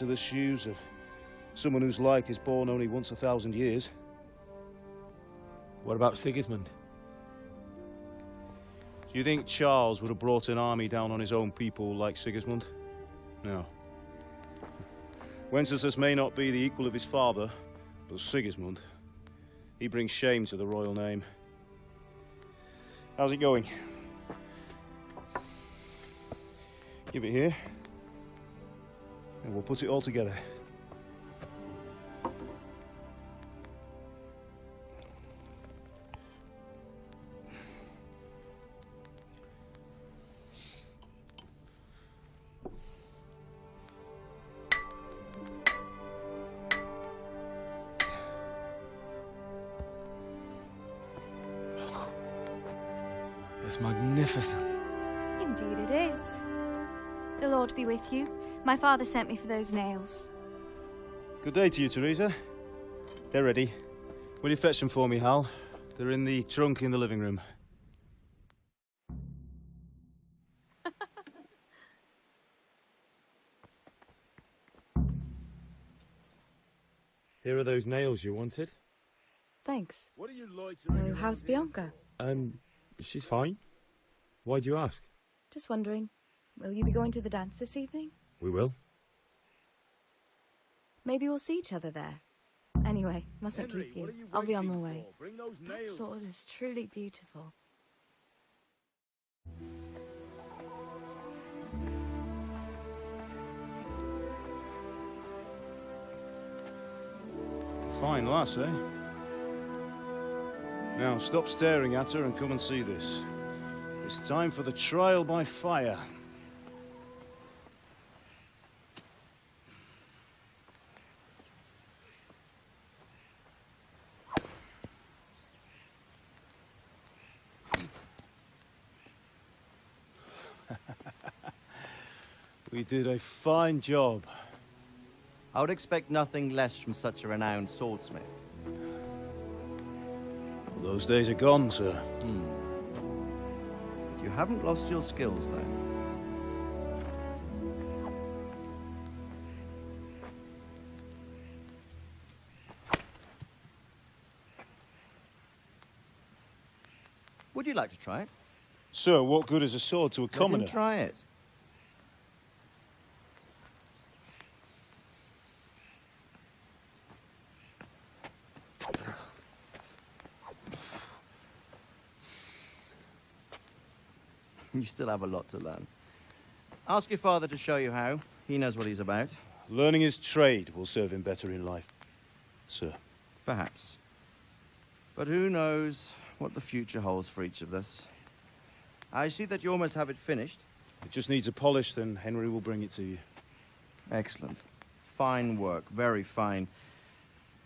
to the shoes of someone whose like is born only once 1,000 years. What about Sigismund? Do you think Charles would have brought an army down on his own people like Sigismund? No. Wenceslas may not be the equal of his father, but Sigismund, he brings shame to the royal name. How's it going? Give it here, and we'll put it all together. It's magnificent. Indeed it is. The Lord be with you. My father sent me for those nails. Good day to you, Teresa. They're ready. Will you fetch them for me, Hal? They're in the trunk in the living room. Here are those nails you wanted. Thanks. What are you like to So, how's Bianca? She's fine. Why do you ask? Just wondering, will you be going to the dance this evening? We will. Maybe we'll see each other there. Anyway, mustn't keep you. I'll be on my way. That sword is truly beautiful. Fine lass, eh? Now, stop staring at her and come and see this. It's time for the trial by fire. We did a fine job. I would expect nothing less from such a renowned swordsmith. Those days are gone, sir. You haven't lost your skills, though. Would you like to try it? Sir, what good is a sword to a commoner? Let him try it. You still have a lot to learn. Ask your father to show you how. He knows what he's about. Learning his trade will serve him better in life, sir. Perhaps. But who knows what the future holds for each of us. I see that you almost have it finished. It just needs a polish, then Henry will bring it to you. Excellent. Fine work, very fine.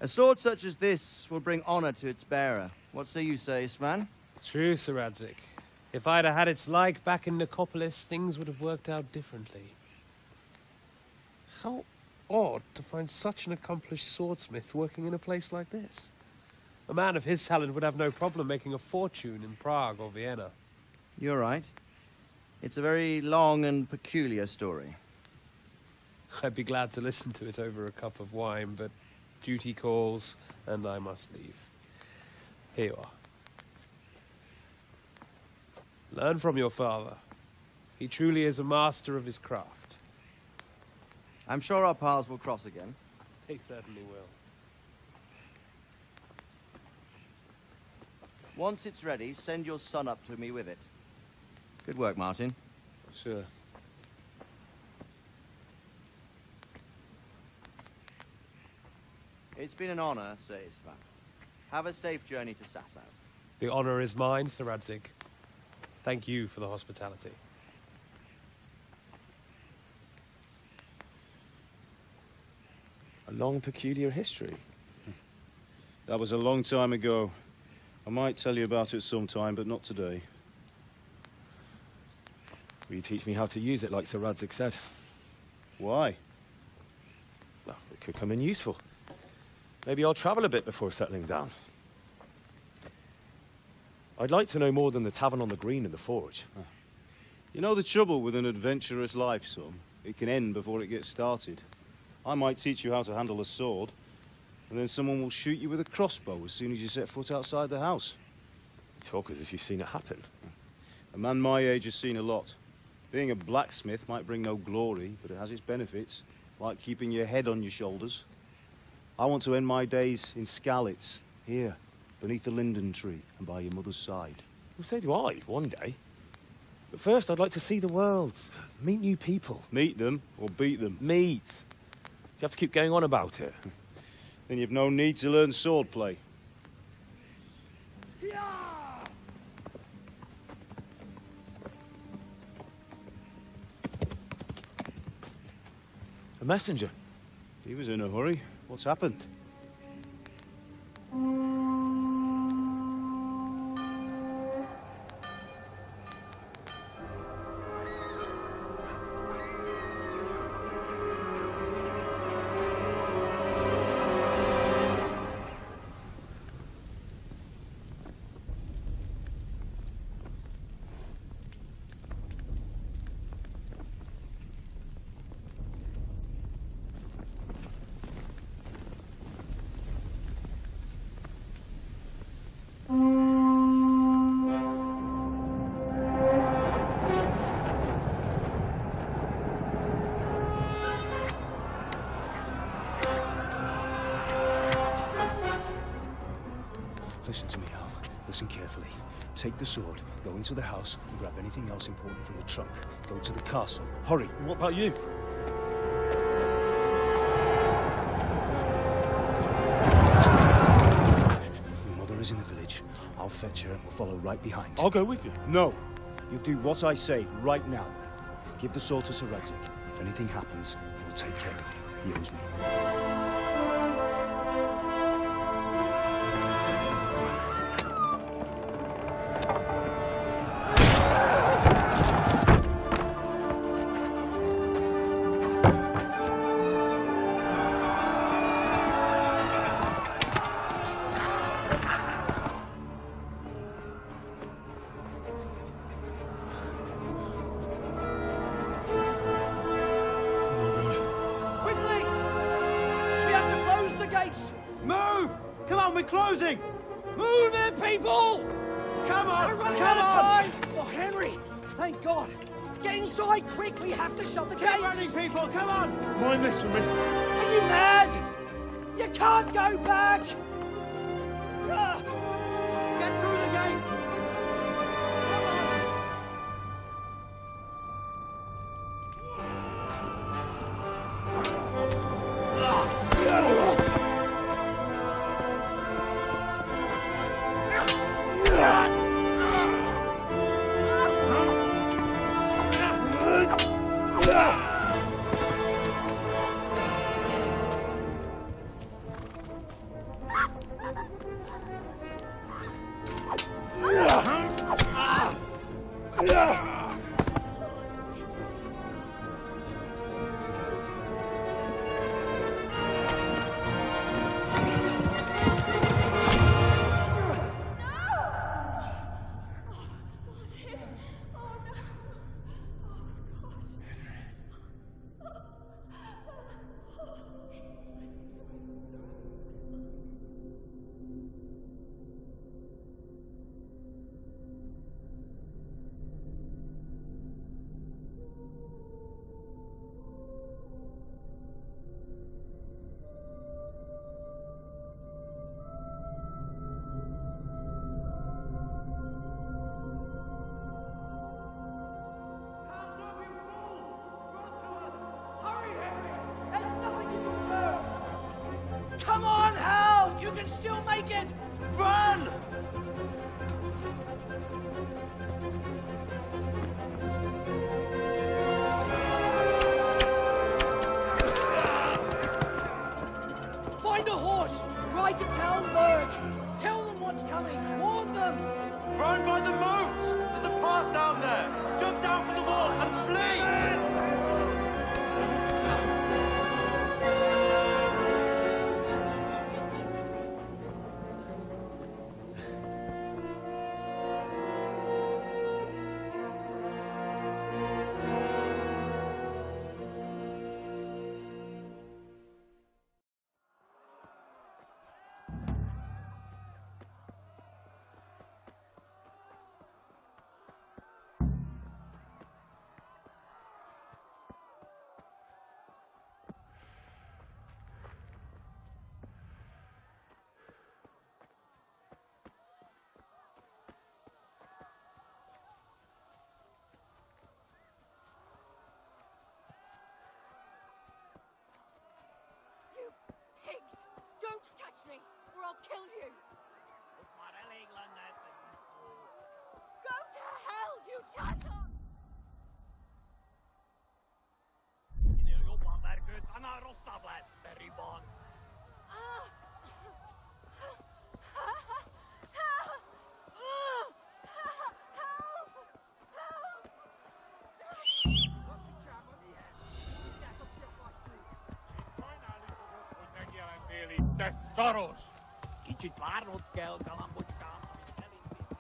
A sword such as this will bring honor to its bearer. What say you, Svan? True, Sir Radzig. If I'd have had its like back in Nicopolis, things would have worked out differently. How odd to find such an accomplished swordsmith working in a place like this. A man of his talent would have no problem making a fortune in Prague or Vienna. You're right. It's a very long and peculiar story. I'd be glad to listen to it over a cup of wine, but duty calls, and I must leave. Here you are. Learn from your father. He truly is a master of his craft. I'm sure our paths will cross again. He certainly will. Once it's ready, send your son up to me with it. Good work, Martin. Sir. It's been an honor, Sir Istvan. Have a safe journey to Sasau. The honor is mine, Sir Radzig. Thank you for the hospitality. A long, peculiar history. That was a long time ago. I might tell you about it sometime, but not today. Will you teach me how to use it, like Sir Radzig said? Why? Well, it could come in useful. Maybe I'll travel a bit before settling down. I'd like to know more than the tavern on the green and the forge. You know the trouble with an adventurous life, son? It can end before it gets started. I might teach you how to handle a sword, and then someone will shoot you with a crossbow as soon as you set foot outside the house. You talk as if you've seen it happen. A man my age has seen a lot. Being a blacksmith might bring no glory, but it has its benefits, like keeping your head on your shoulders. I want to end my days in Skalitz, here, beneath the linden tree and by your mother's side. Well, so do I, one day. But first, I'd like to see the world, meet new people. Meet them or beat them. Meet. You have to keep going on about it. Then you've no need to learn swordplay. A messenger. He was in a hurry. What's happened? Listen to me, Al. Listen carefully. Take the sword, go into the house, and grab anything else important from the trunk. Go to the castle. Hurry. What about you? Your mother is in the village. I'll fetch her and we'll follow right behind. I'll go with you. No. You'll do what I say right now. Give the sword to Sir Redrick. If anything happens, he'll take care of you. He owes me. Closing! Move it, people! Come on! We're running Come out of on! time! Oh, Henry! Thank God! Get inside, quick! We have to shut the gates! Get running, people! Come on! Mind this for me. Are you mad? You can't go back! Ah. Get through the gates! Come on, Hal! You can still make it! Run! Find a horse! Ride to town, Merc! Tell them what's coming! Warn them! Run by the moat! There's a path down there! Jump down from the wall and flee! Szoros! Kicsit várnod kell, galambocskám, amit elindít.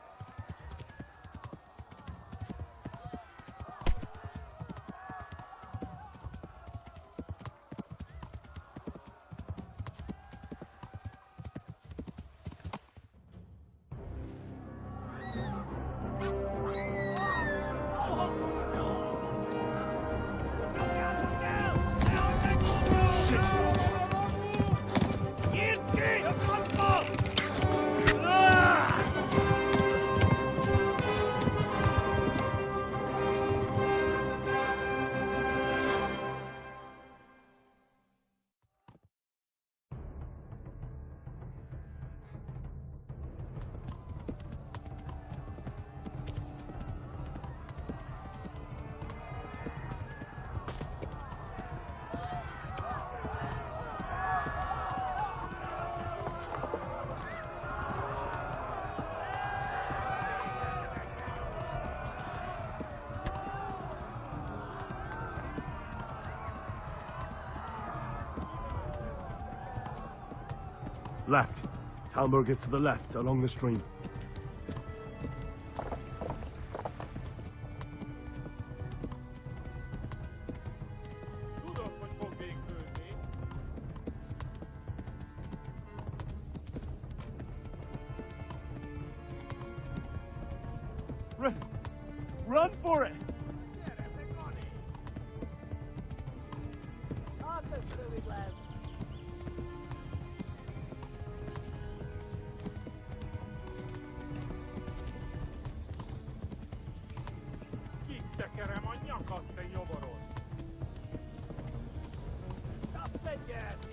Left. Talmberg is to the left, along the stream. Run for it! Tekerem a nyakat, te nyomoros! Kapsz egyet!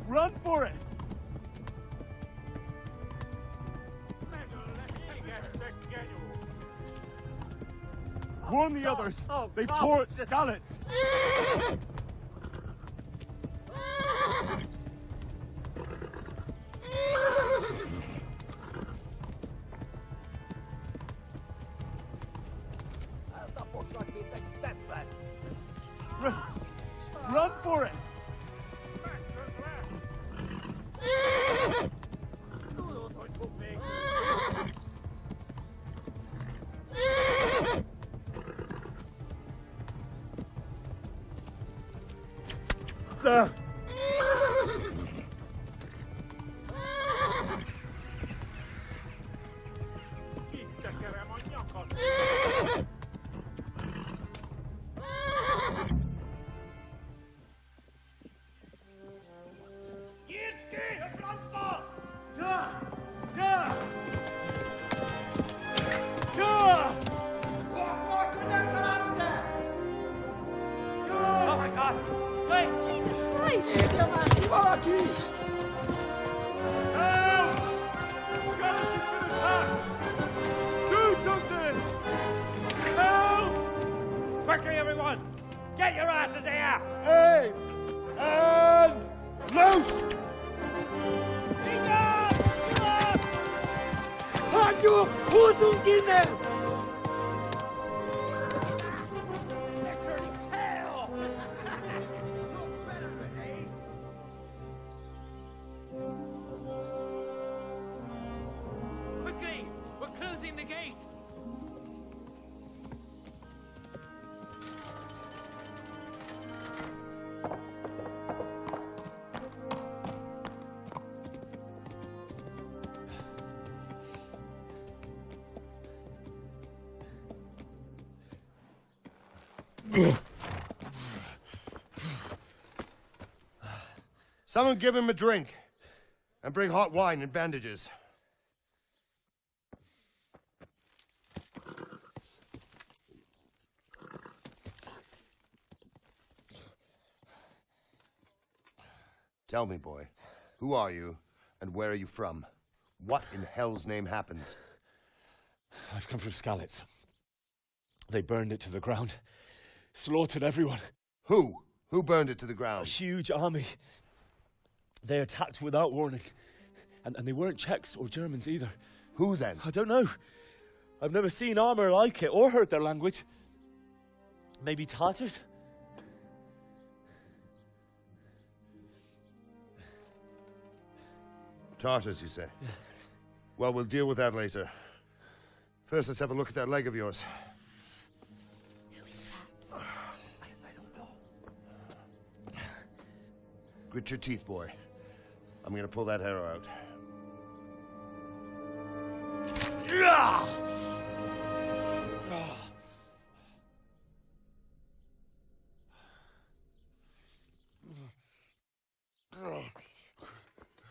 Run for it! Megöllek, égettek, genyó! Warn the others! They pour at scallops! Run for it! Tudod, hogy fog még! Kitekerem a nyakat! Oh my God! Wait! Jesus Christ! Help! Scallops have been attacked! Do something! Help! Quickly, everyone! Get your asses here! Hey! And loose! Hagyjuk! Húzzunk innen! They're turning tail! Quickly! We're closing the gate! Someone give him a drink. And bring hot wine and bandages. Tell me, boy, who are you and where are you from? What in hell's name happened? I've come from Skalitz. They burned it to the ground. Slaughtered everyone. Who? Who burned it to the A ground? huge army. They attacked without warning. And they weren't Czechs or Germans either. Who then? I don't know. I've never seen armor like it or heard their language. Maybe Tatars? Tartars, you say? Yeah. Well, we'll deal with that later. First, let's have a look at that leg of yours. I don't know. Grit your teeth, boy. I'm gonna pull that arrow out.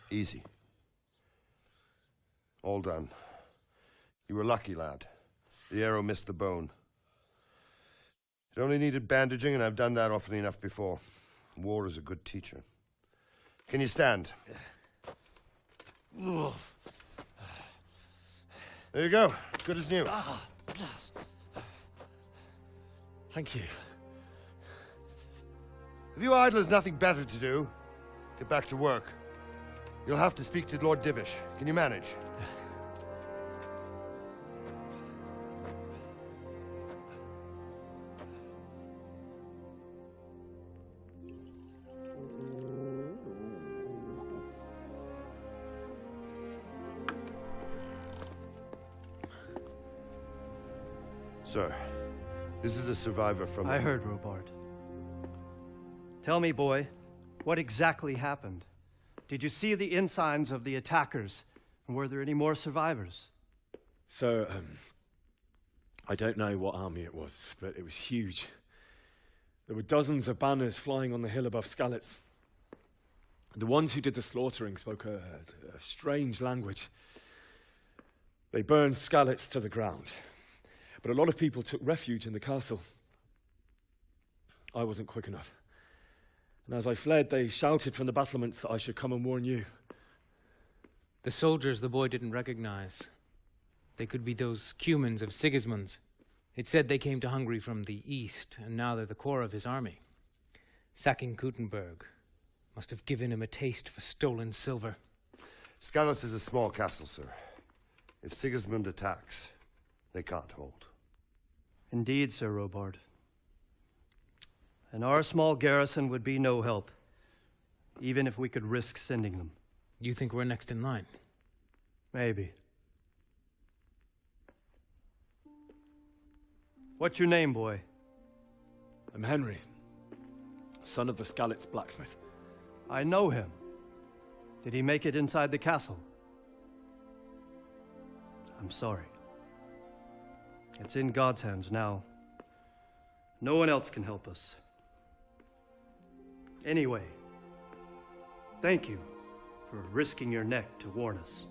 Easy. All done. You were lucky, lad. The arrow missed the bone. It only needed bandaging, and I've done that often enough before. War is a good teacher. Can you stand? There you go. Good as new. Thank you. If you idlers nothing better to do, get back to work. You'll have to speak to Lord Divish. Can you manage? Sir, this is a survivor from... I heard, Robard. Tell me, boy, what exactly happened? Did you see the ensigns of the attackers? And were there any more survivors? So, I don't know what army it was, but it was huge. There were dozens of banners flying on the hill above Skalitz. The ones who did the slaughtering spoke a strange language. They burned Skalitz to the ground. But a lot of people took refuge in the castle. I wasn't quick enough. And as I fled, they shouted from the battlements that I should come and warn you. The soldiers the boy didn't recognize. They could be those Cumans of Sigismund's. It said they came to Hungary from the east, and now they're the core of his army. Sacking Kuttenberg must have given him a taste for stolen silver. Skalitz is a small castle, sir. If Sigismund attacks, they can't hold. Indeed, Sir Robard. And our small garrison would be no help, even if we could risk sending them. You think we're next in line? Maybe. What's your name, boy? I'm Henry, son of the Skalitz blacksmith. I know him. Did he make it inside the castle? I'm sorry. It's in God's hands now. No one else can help us. Anyway, thank you for risking your neck to warn us.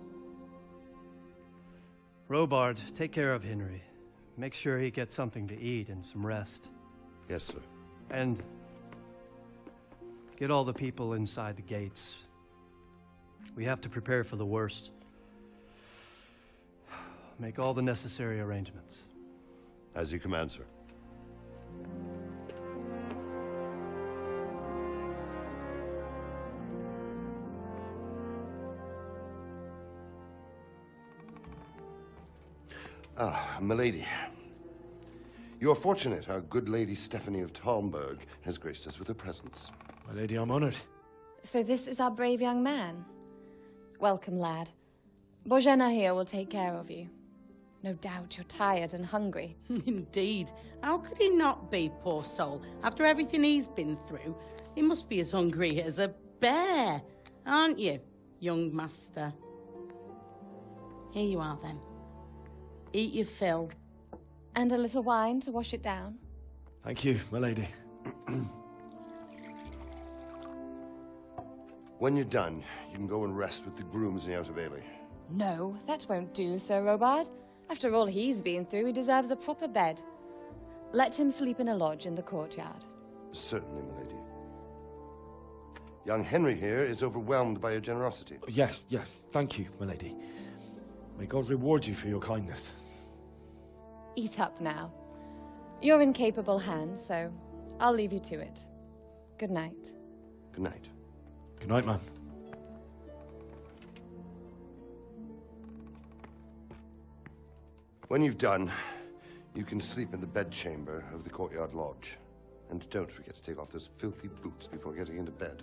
Robard, take care of Henry. Make sure he gets something to eat and some rest. Yes, sir. And get all the people inside the gates. We have to prepare for the worst. Make all the necessary arrangements. As you command, sir. Ah, milady. You're fortunate our good lady Stephanie of Talmberg has graced us with her presence. My lady, I'm honored. So this is our brave young man. Welcome, lad. Bozhena here will take care of you. No doubt you're tired and hungry. Indeed. How could he not be, poor soul? After everything he's been through, he must be as hungry as a bear, aren't you, young master? Here you are, then. Eat your fill. And a little wine to wash it down. Thank you, my lady. When you're done, you can go and rest with the grooms in the outer bailey. No, that won't do, Sir Robard. After all he's been through, he deserves a proper bed. Let him sleep in a lodge in the courtyard. Certainly, milady. Young Henry here is overwhelmed by your generosity. Yes, yes, thank you, my lady. May God reward you for your kindness. Eat up now. You're in capable hands, so I'll leave you to it. Good night. Good night. Good night, man. When you've done, you can sleep in the bedchamber of the courtyard lodge. And don't forget to take off those filthy boots before getting into bed.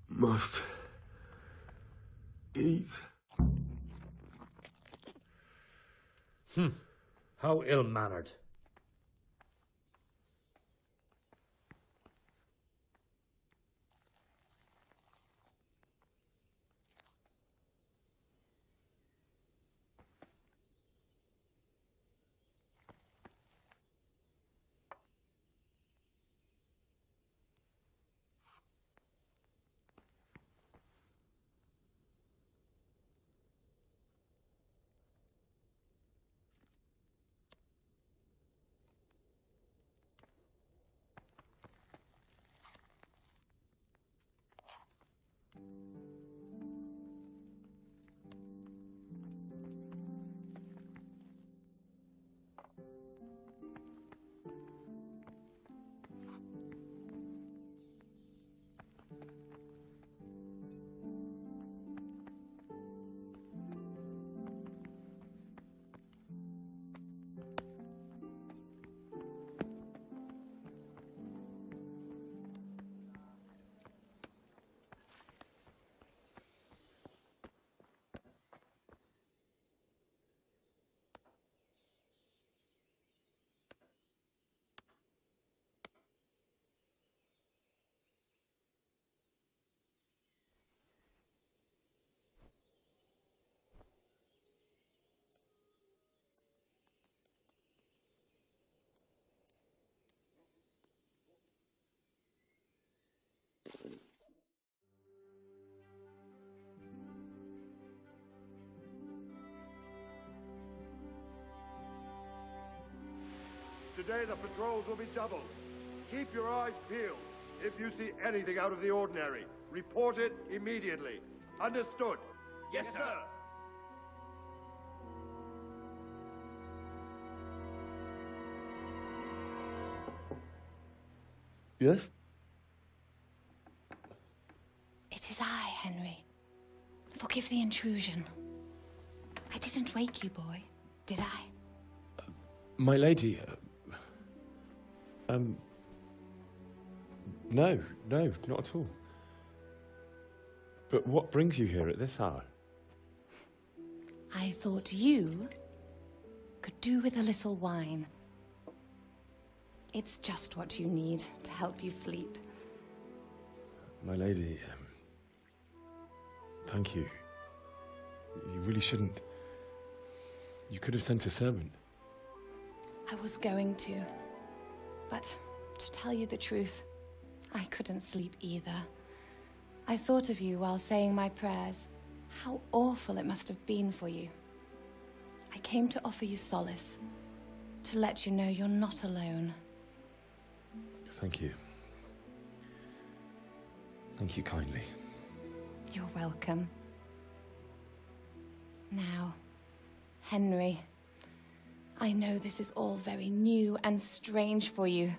Must eat. How ill-mannered. Today the patrols will be doubled. Keep your eyes peeled. If you see anything out of the ordinary, report it immediately. Understood? Yes, sir. Yes? It is I, Henry. Forgive the intrusion. I didn't wake you, boy, did I? My lady, no, not at all. But what brings you here at this hour? I thought you could do with a little wine. It's just what you need to help you sleep. My lady, thank you. You really shouldn't. You could have sent a servant. I was going to, but to tell you the truth, I couldn't sleep either. I thought of you while saying my prayers. How awful it must have been for you. I came to offer you solace, to let you know you're not alone. Thank you. Thank you kindly. You're welcome. Now, Henry, I know this is all very new and strange for you.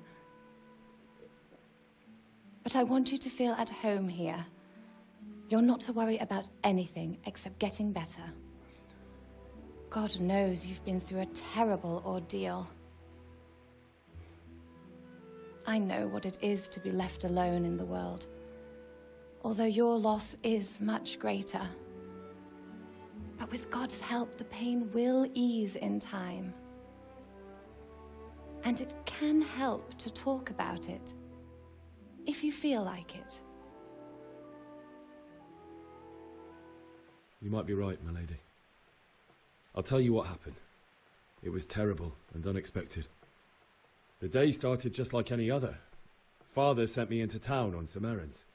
But I want you to feel at home here. You're not to worry about anything except getting better. God knows you've been through a terrible ordeal. I know what it is to be left alone in the world, although your loss is much greater. But with God's help, the pain will ease in time. And it can help to talk about it, if you feel like it. You might be right, my lady. I'll tell you what happened. It was terrible and unexpected. The day started just like any other. Father sent me into town on some errands.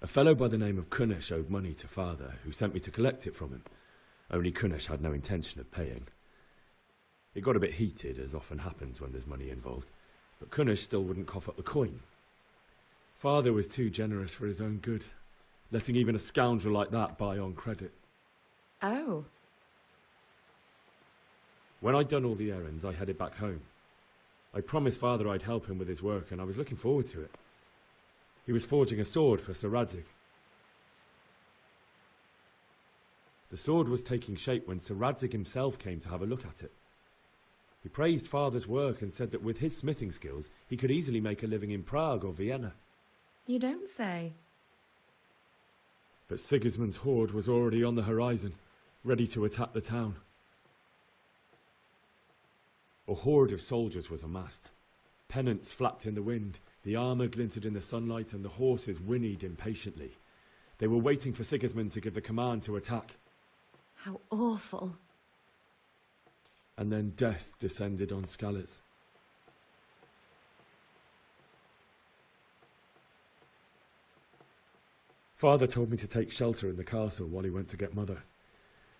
A fellow by the name of Kunish owed money to father, who sent me to collect it from him. Only Kunish had no intention of paying. It got a bit heated, as often happens when there's money involved, but Kunish still wouldn't cough up the coin. Father was too generous for his own good, letting even a scoundrel like that buy on credit. Oh. When I'd done all the errands, I headed back home. I promised father I'd help him with his work, and I was looking forward to it. He was forging a sword for Sir Radzig. The sword was taking shape when Sir Radzig himself came to have a look at it. He praised father's work and said that with his smithing skills, he could easily make a living in Prague or Vienna. You don't say. But Sigismund's horde was already on the horizon, ready to attack the town. A horde of soldiers was amassed. Pennants flapped in the wind, the armour glinted in the sunlight, and the horses whinnied impatiently. They were waiting for Sigismund to give the command to attack. How awful. And then death descended on Skalitz. Father told me to take shelter in the castle while he went to get Mother.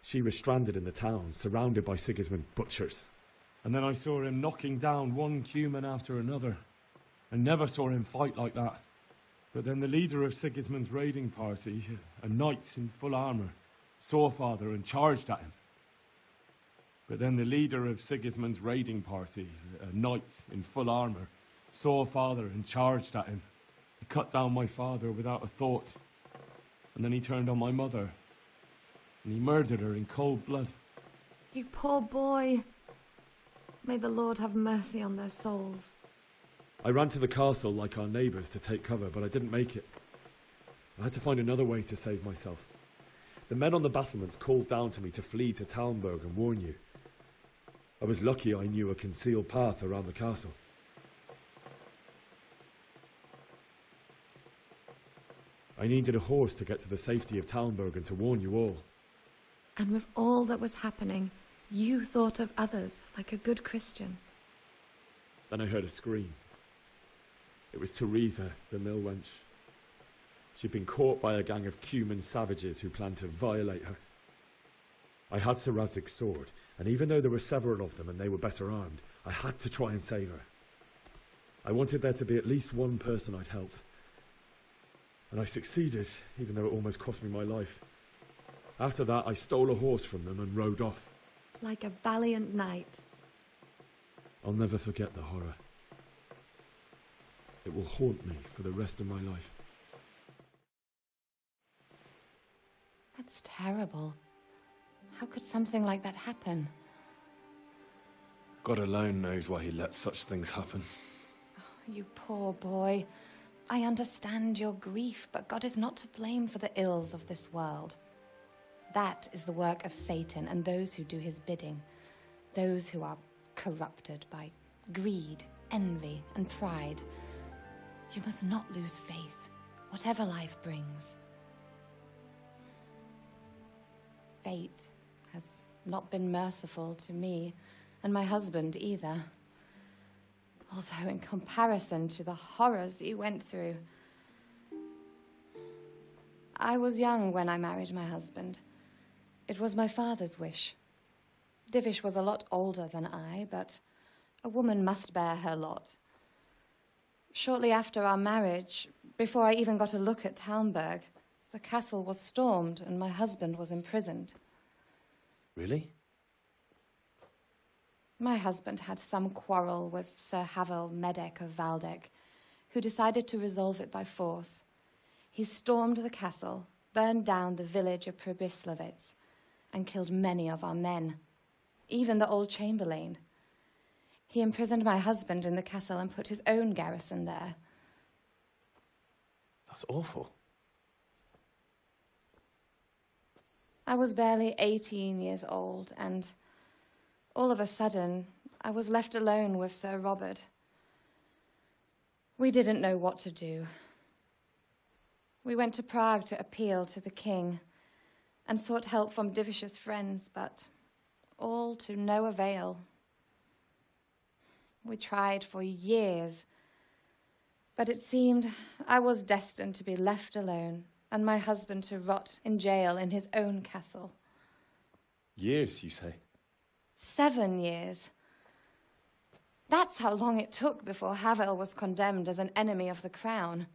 She was stranded in the town, surrounded by Sigismund's butchers. And then I saw him knocking down one Cuman after another. I never saw him fight like that. But then the leader of Sigismund's raiding party, a knight in full armour, saw Father and charged at him. But then the leader of Sigismund's raiding party, a knight in full armour, saw Father and charged at him. He cut down my father without a thought. And then he turned on my mother. And he murdered her in cold blood. You poor boy. May the Lord have mercy on their souls. I ran to the castle like our neighbours to take cover, but I didn't make it. I had to find another way to save myself. The men on the battlements called down to me to flee to Talmberg and warn you. I was lucky I knew a concealed path around the castle. I needed a horse to get to the safety of Talmberg and to warn you all. And with all that was happening, you thought of others like a good Christian. Then I heard a scream. It was Teresa, the mill wench. She'd been caught by a gang of Cuman savages who planned to violate her. I had Sir Radzig's sword, and even though there were several of them and they were better armed, I had to try and save her. I wanted there to be at least one person I'd helped. And I succeeded, even though it almost cost me my life. After that, I stole a horse from them and rode off. Like a valiant knight. I'll never forget the horror. It will haunt me for the rest of my life. That's terrible. How could something like that happen? God alone knows why he lets such things happen. Oh, you poor boy. I understand your grief, but God is not to blame for the ills of this world. That is the work of Satan and those who do his bidding. Those who are corrupted by greed, envy, and pride. You must not lose faith, whatever life brings. Fate has not been merciful to me, and my husband either. Although in comparison to the horrors you went through. I was young when I married my husband. It was my father's wish. Divish was a lot older than I, but a woman must bear her lot. Shortly after our marriage, before I even got a look at Talmberg, the castle was stormed and my husband was imprisoned. Really? My husband had some quarrel with Sir Havel Medek of Valdek, who decided to resolve it by force. He stormed the castle, burned down the village of Pribyslavitz, and killed many of our men, even the old chamberlain. He imprisoned my husband in the castle and put his own garrison there. That's awful. I was barely 18 years old, and all of a sudden, I was left alone with Sir Robert. We didn't know what to do. We went to Prague to appeal to the king and sought help from Divish's friends, but all to no avail. We tried for years, But it seemed I was destined to be left alone, and my husband to rot in jail in his own castle. Years, you say? 7 years. That's how long it took before Havel was condemned as an enemy of the crown.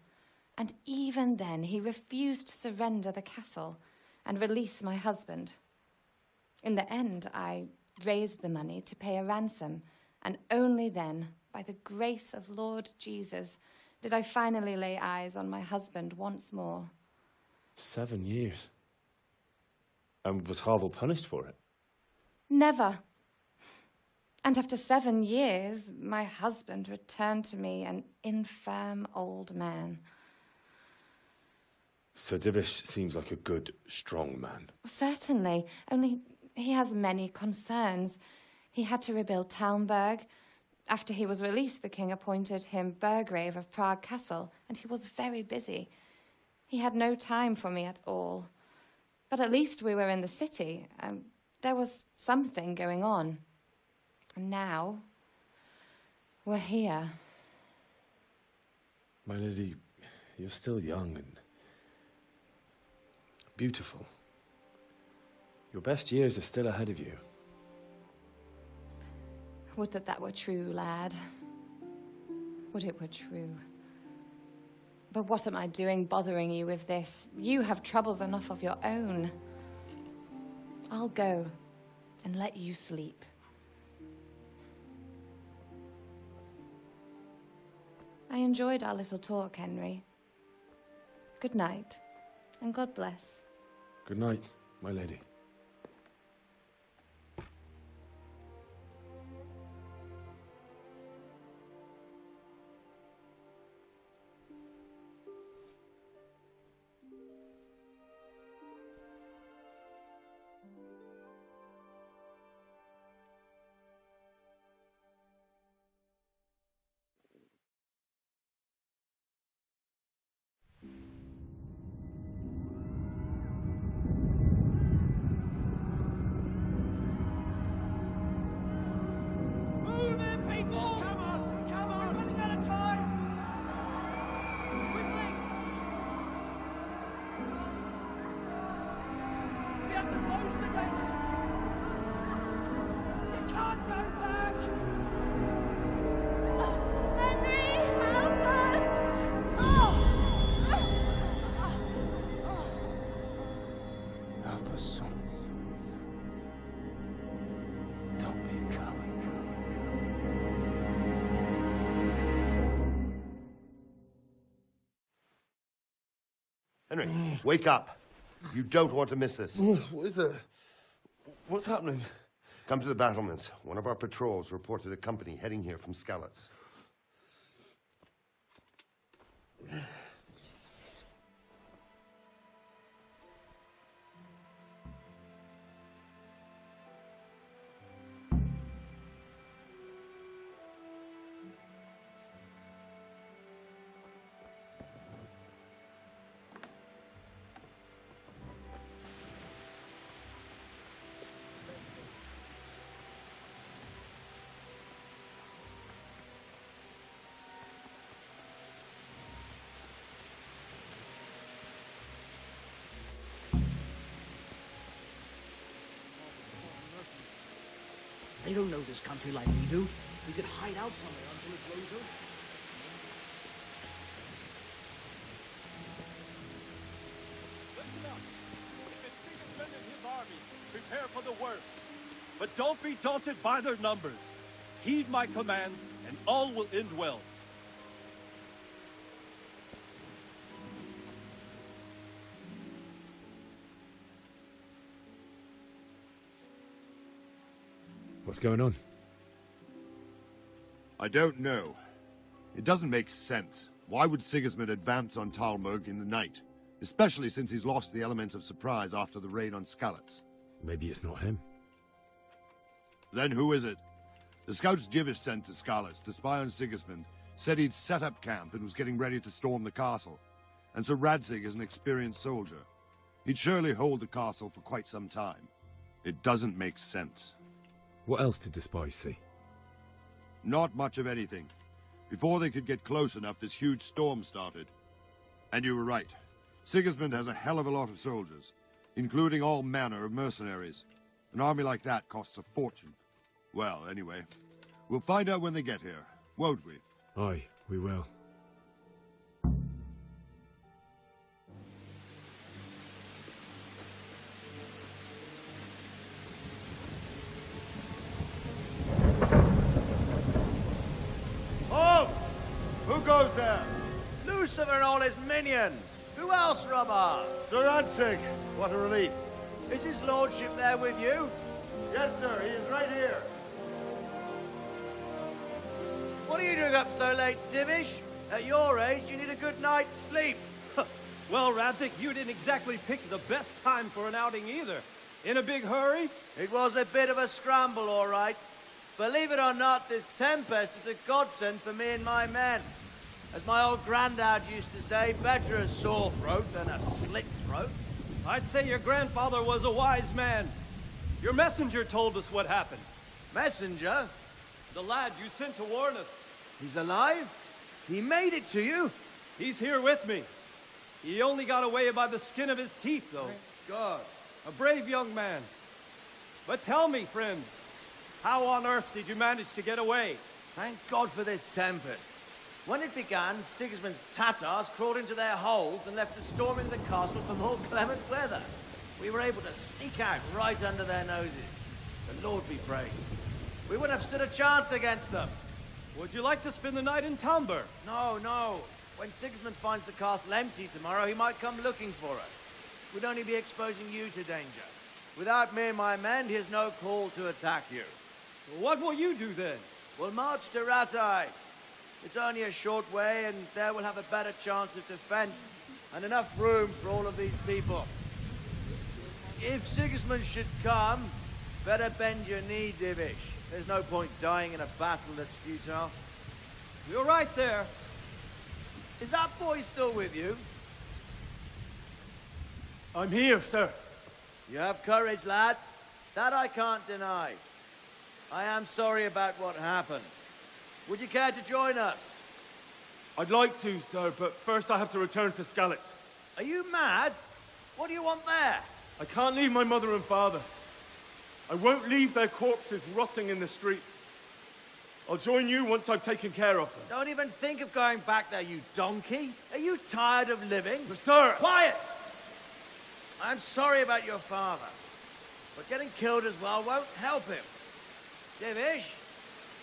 And even then, he refused to surrender the castle and release my husband. In the end, I raised the money to pay a ransom, and only then, by the grace of Lord Jesus, did I finally lay eyes on my husband once more. 7 years? And was Havel punished for it? Never. And after 7 years, my husband returned to me an infirm old man. Sir Divish seems like a good, strong man. Certainly, only he has many concerns. He had to rebuild Talmberg. After he was released, the king appointed him Burgrave of Prague Castle, and he was very busy. He had no time for me at all. But at least we were in the city, and there was something going on. And now, we're here. My lady, you're still young and beautiful. Your best years are still ahead of you. Would that that were true, lad. Would it were true. But what am I doing bothering you with this? You have troubles enough of your own. I'll go and let you sleep. I enjoyed our little talk, Henry. Good night, and God bless. Good night, my lady. Henry, wake up. You don't want to miss this. What is it? What's happening? Come to the battlements. One of our patrols reported a company heading here from Skalitz. They don't know this country like we do. We could hide out somewhere until it blows over. Listen up. If it's Sigismund and his army, prepare for the worst. But don't be daunted by their numbers. Heed my commands, and all will end well. What's going on? I don't know. It doesn't make sense. Why would Sigismund advance on Talmberg in the night? Especially since he's lost the element of surprise after the raid on Skalitz. Maybe it's not him. Then who is it? The scouts Divish sent to Skalitz to spy on Sigismund said he'd set up camp and was getting ready to storm the castle. And so Radzig is an experienced soldier. He'd surely hold the castle for quite some time. It doesn't make sense. What else did the spies see? Not much of anything. Before they could get close enough, this huge storm started. And you were right. Sigismund has a hell of a lot of soldiers, including all manner of mercenaries. An army like that costs a fortune. Well, anyway, we'll find out when they get here, won't we? Aye, we will. Halt! Who goes there? Lucifer and all his minions. Who else, Robber? Sir Ansig, what a relief. Is his lordship there with you? Yes, sir, he is right here. What are you doing up so late, Dimish? At your age, you need a good night's sleep. Well, Radzik, you didn't exactly pick the best time for an outing either. In a big hurry? It was a bit of a scramble, all right. Believe it or not, this tempest is a godsend for me and my men. As my old granddad used to say, better a sore throat than a slit throat. I'd say your grandfather was a wise man. Your messenger told us what happened. Messenger? The lad you sent to warn us. He's alive? He made it to you? He's here with me. He only got away by the skin of his teeth, though. Thank God. A brave young man. But tell me, friend, how on earth did you manage to get away? Thank God for this tempest. When it began, Sigismund's Tatars crawled into their holes and left us storming the castle for more clement weather. We were able to sneak out right under their noses. The Lord be praised. We wouldn't have stood a chance against them. Would you like to spend the night in Talmberg? No, no. When Sigismund finds the castle empty tomorrow, he might come looking for us. We'd only be exposing you to danger. Without me and my men, he has no call to attack you. What will you do then? We'll march to Ratai. It's only a short way, and there we'll have a better chance of defense and enough room for all of these people. If Sigismund should come, better bend your knee, Divish. There's no point dying in a battle that's futile. You're right there. Is that boy still with you? I'm here, sir. You have courage, lad. That I can't deny. I am sorry about what happened. Would you care to join us? I'd like to, sir, but first I have to return to Skalitz. Are you mad? What do you want there? I can't leave my mother and father. I won't leave their corpses rotting in the street. I'll join you once I've taken care of them. Don't even think of going back there, you donkey. Are you tired of living? But sir! Quiet! I'm sorry about your father, but getting killed as well won't help him. Divish,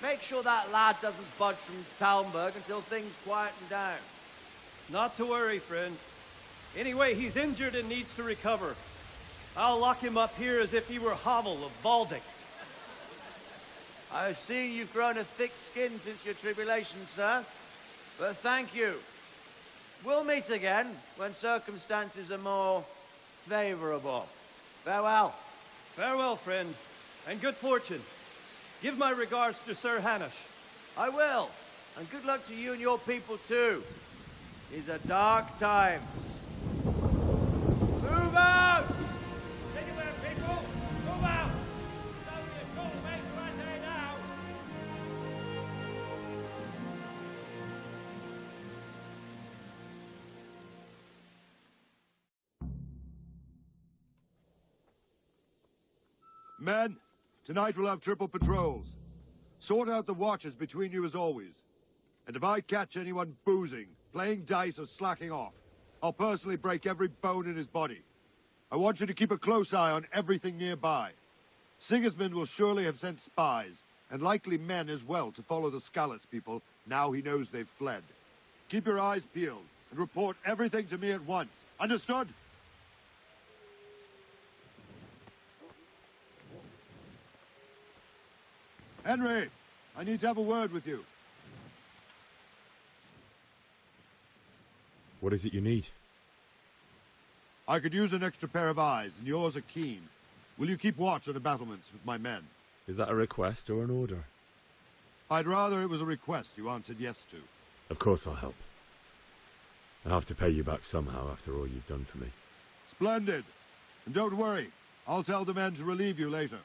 make sure that lad doesn't budge from Talmberg until things quieten down. Not to worry, friend. Anyway, he's injured and needs to recover. I'll lock him up here as if he were Havel of Baldic. I've seen you've grown a thick skin since your tribulation, sir. But thank you. We'll meet again when circumstances are more favorable. Farewell. Farewell, friend, and good fortune. Give my regards to Sir Hanush. I will. And good luck to you and your people, too. These are dark times. Move out! Anywhere, people! Move out! It's only a short way to Ratai now. Men, tonight we'll have triple patrols. Sort out the watches between you as always. And if I catch anyone boozing, playing dice or slacking off, I'll personally break every bone in his body. I want you to keep a close eye on everything nearby. Sigismund will surely have sent spies, and likely men as well, to follow the Skalitz people now he knows they've fled. Keep your eyes peeled, and report everything to me at once. Understood? Henry, I need to have a word with you. What is it you need? I could use an extra pair of eyes, and yours are keen. Will you keep watch on the battlements with my men? Is that a request or an order? I'd rather it was a request you answered yes to. Of course I'll help. I have to pay you back somehow after all you've done for me. Splendid. And don't worry, I'll tell the men to relieve you later.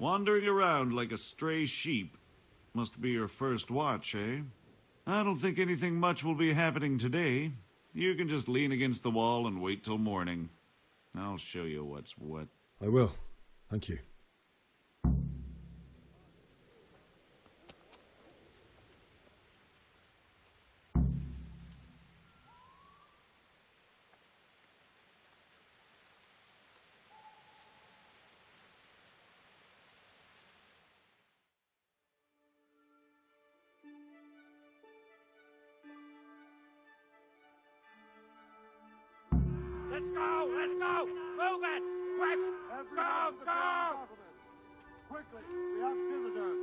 Wandering around like a stray sheep. Must be your first watch, eh? I don't think anything much will be happening today. You can just lean against the wall and wait till morning. I'll show you what's what. I will. Thank you. Let's go! Let's go! Move it! Quick! Go! Go! Quickly, we have visitors.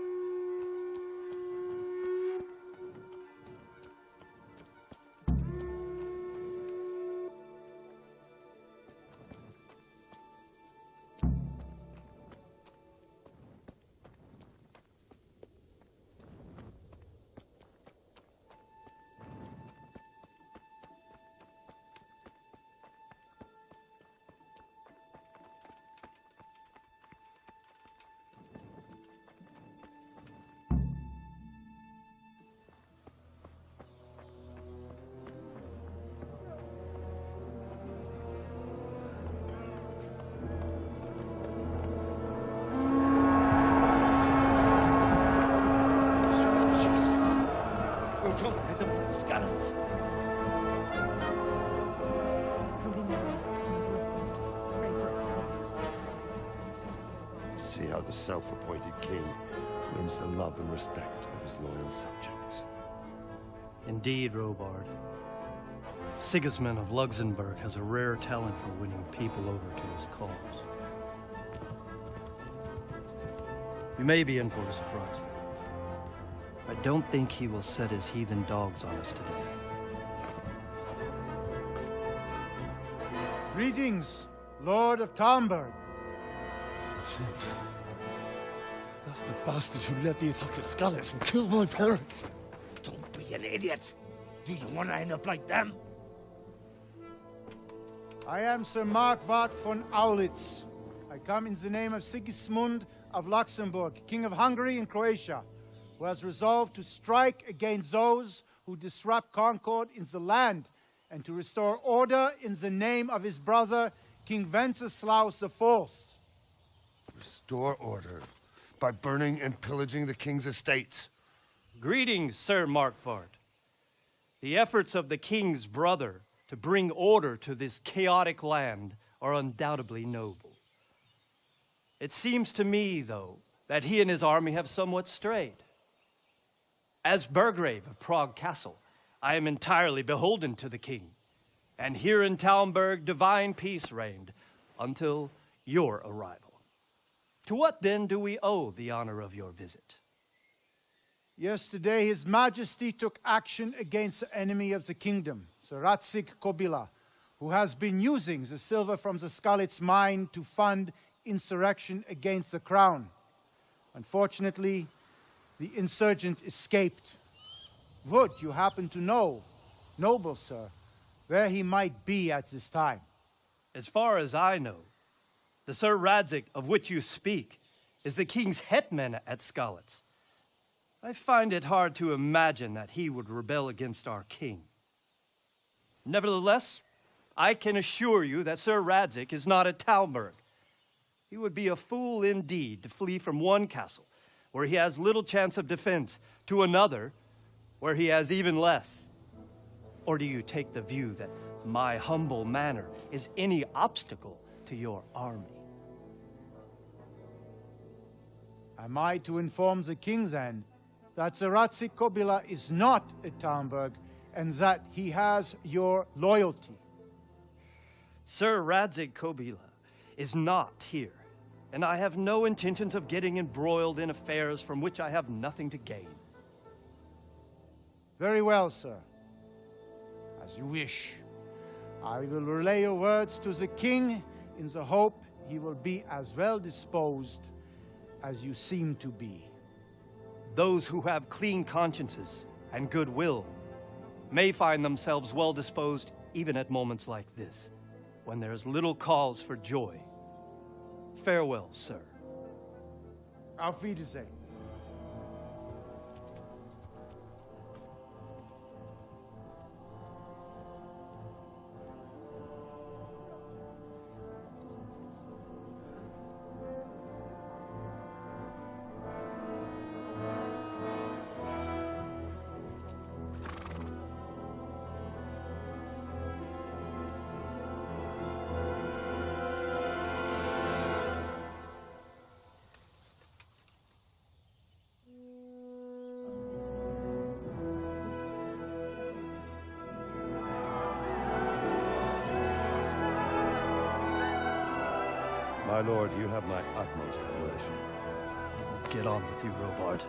See how the self-appointed king wins the love and respect of his loyal subjects. Indeed, Robard. Sigismund of Luxembourg has a rare talent for winning people over to his cause. You may be in for a surprise, though. I don't think he will set his heathen dogs on us today. Greetings, Lord of Talmberg. That's the bastard who led the attack at Skalitz and killed my parents. Don't be an idiot. Do you want to end up like them? I am Sir Markwart von Aulitz. I come in the name of Sigismund of Luxembourg, King of Hungary and Croatia, who has resolved to strike against those who disrupt concord in the land and to restore order in the name of his brother, King Wenceslaus IV. Restore order by burning and pillaging the king's estates. Greetings, Sir Markwart. The efforts of the king's brother to bring order to this chaotic land are undoubtedly noble. It seems to me, though, that he and his army have somewhat strayed. As Burgrave of Prague Castle, I am entirely beholden to the king, and here in Talmberg divine peace reigned until your arrival. To what then do we owe the honor of your visit? Yesterday, His Majesty took action against the enemy of the kingdom, Sir Radzig Kobyla, who has been using the silver from the Skalitz mine to fund insurrection against the crown. Unfortunately, the insurgent escaped. Would you happen to know, noble sir, where he might be at this time? As far as I know, the Sir Radzig of which you speak is the king's hetman at Skalitz. I find it hard to imagine that he would rebel against our king. Nevertheless, I can assure you that Sir Radzig is not at Talmberg. He would be a fool indeed to flee from one castle where he has little chance of defense to another where he has even less. Or do you take the view that my humble manner is any obstacle to your army? Am I to inform the king then that Sir Radzig Kobyla is not at Talmberg and that he has your loyalty? Sir Radzig Kobyla is not here, and I have no intentions of getting embroiled in affairs from which I have nothing to gain. Very well, sir. As you wish. I will relay your words to the king in the hope he will be as well disposed as you seem to be. Those who have clean consciences and goodwill may find themselves well disposed even at moments like this, when there is little cause for joy. Farewell, sir. Auf Wiedersehen. My lord, you have my utmost admiration. Get on with you, Robard.